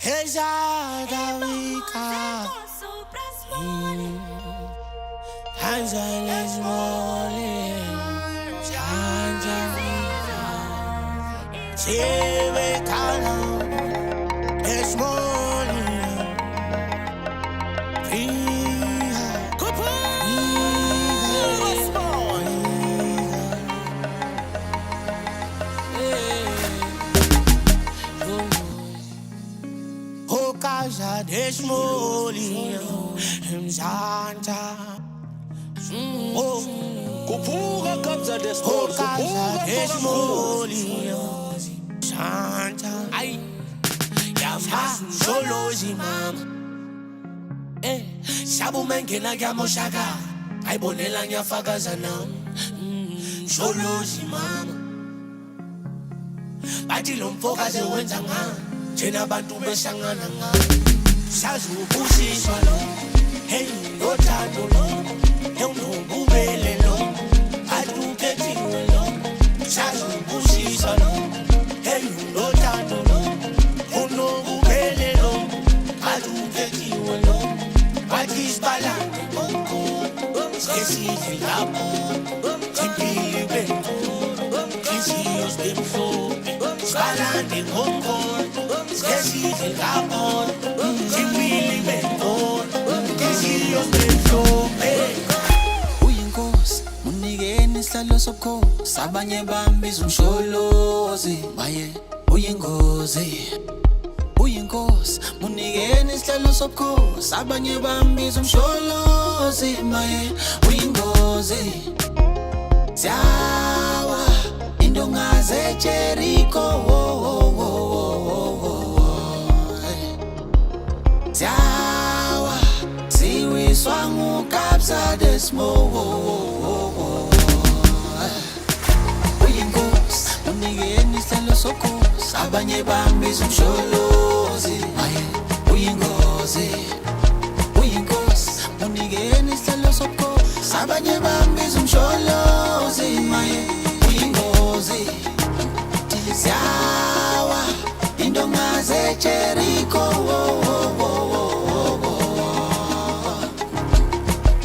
Exatamente. Angeles Molly, Chile Cano, Esmoli, Casa Desmolinho, Mzanta. Kupuka kabza Casa Desmolinho, Santa. Ai, Yamasu Solozi mama. Sabu mengena yamoshaka. Ai bonela nyafakaza nam. Solozi mama. Bathi lo mfokazi wenza ngani? Thina bantu besangana ngani? Sazi ubusiswa lo. Hey, nothando lo. Hey, nobubele lo. Adukethiwe lo. Sazi ubusiswa lo. Hey, nothando lo. Unobubele lo. Adukethiwe lo. Bathi isibalande bonke. Sesithi lapho. Impilo ibenkulu. Inhliziyo zibemhlophe. Sibalande bonke. Sesithi lapho. Impilo ibenkulu. Inhliziyo zibemhlophe. Uyinkosi, munikeni isihlalo sobukhosi. Abanye bambiza umsholozi. Maye, uyingozi. Uyinkosi, munikeni isihlalo sobukhosi. Abanye bambiza umsholozi. Maye, uyingozi. Siyawa, indonga zeJericho. Siyawa, siwiswa ngukabza desmo. Uyinkosi, munikeni isihlalo sobukhosi. Abanye bambiza umsholozi. Maye, uyingozi. Uyinkosi, munikeni isihlalo sobukhosi. Abanye bambiza umsholozi. Maye, uyingozi. Siyawa, indonga zeJericho.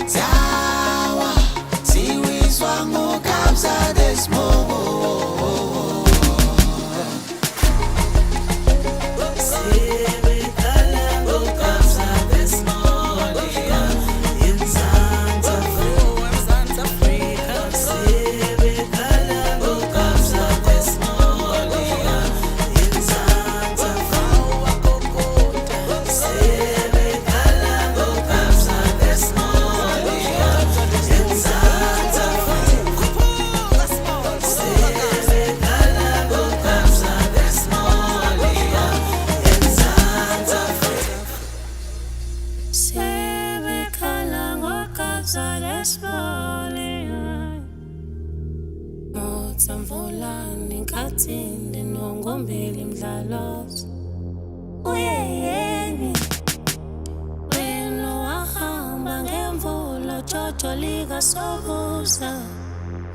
Siyawa, siwiswa ngukabza desmo. Samvulani nkathini nongombili mdlalozo uyeyeni wena wahamba ngemvula jojo likasobuza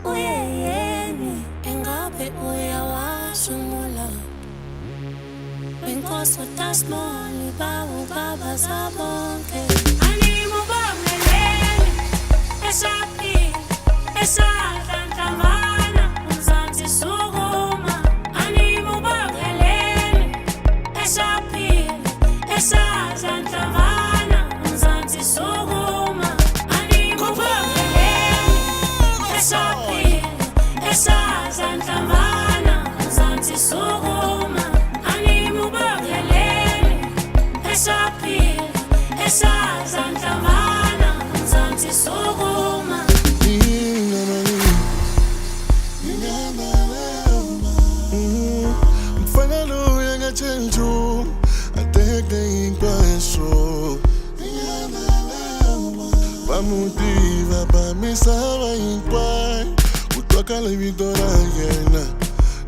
uyeyeni engabe uyawashumula wenkosi utasmoli bawu baba zabonke animubongeleni esaphila esadlantamana Sukuma, animubongeleni, esaphila, esazantamana, Mzansi Sukuma, animubongeleni, esaphila, esazantamana, Mzansi Sukuma, animubongeleni, esaphila, esazantamana, Mzansi Sukuma. Motiva pa misava hinkwayo ku twakala vito ra yena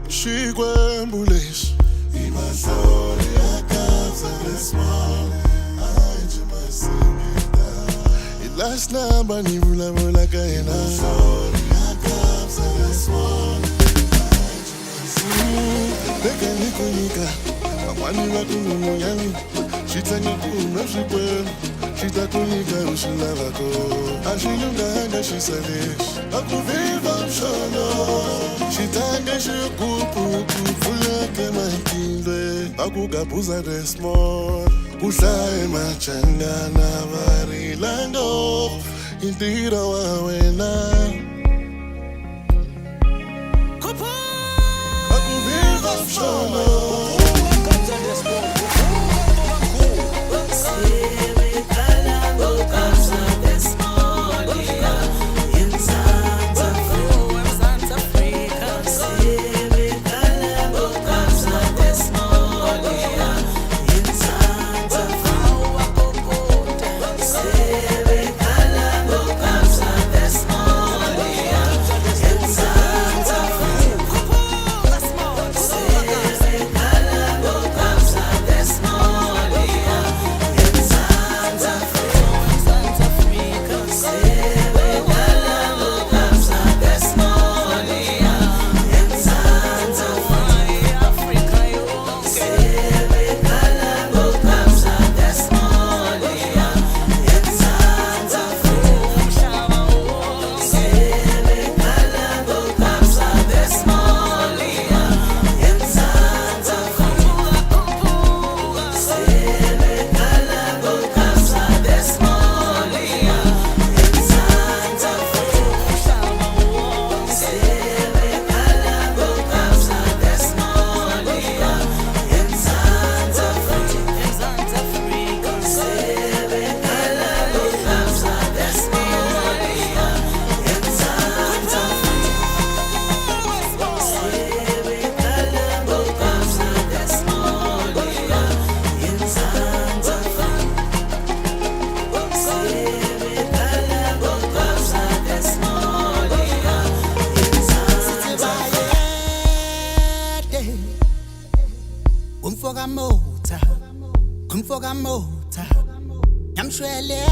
xikwembuleshi i masori ya kabza desmol aje masingita i last number ni vulavula ka yena masori ya kabza desmol aje masingita teka ni kunyika van'wani va ku n'wunyani xi tlanga ku na swikwembu xi ta ku nyika u swi lavako a xi lunghanga xisa lexi a ku viva swona xi tlanga xigupu ku pfuleke matindle a ku gabuza the small ku hlaye machangana va rilanga i ntirho wa wena a ku viva swona Kumfokamota yamshwelezela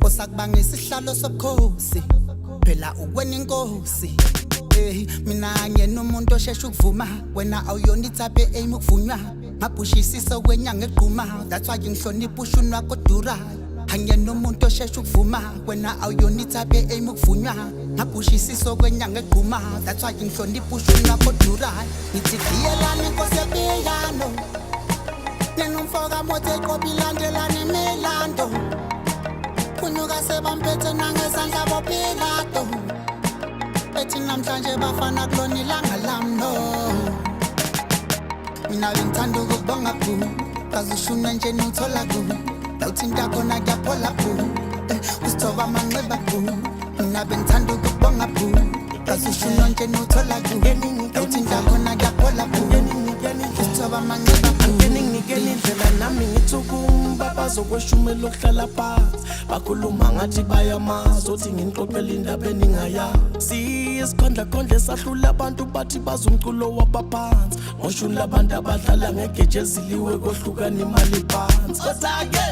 osakubanga isihlalo sobukhosi phela ukwena inkosi mina ngiyena umuntu osheshe ukuvuma wena awuyona ithaphe aim ukuvunywa ngabhushisiso kwenyanga egquma that's why ngihlonipha ushuni wakho dura ngiyena umuntu osheshe ukuvuma wena awuyona ithaphe aim ukuvunywa ngabhushisiso kwenyanga egquma that's why ngihlonipha ushuni wakho dura ngithi diyelana inkosi yepiyano nenomfokamoto eqobilandelana imilando kunyuka sebamphethe nangezandla bopilato ethi namhlanje bafana kulona ilanga lami no mina bengithanda ukubonga ku kaze ushune nje nuthola ku lawuthinta khona kuyaphola ku usithoba amanxeba ku mina bengithanda ukubonga ku kaze ushune nje nuthola ku lawuthinta khona kuyaphola ku usithoba amanxeba ku indlela nami ngithukumba bazokweshumela okuhlala phansi bakhuluma ngathi bayamazi othi nginiqoqela indaba eningayazi isikhondla esahlula abantu bathi bazumculo wabaphansi ngoshuni labantu abadlala ngegeje eziliwe kohlukana imali phansi kodwa-ke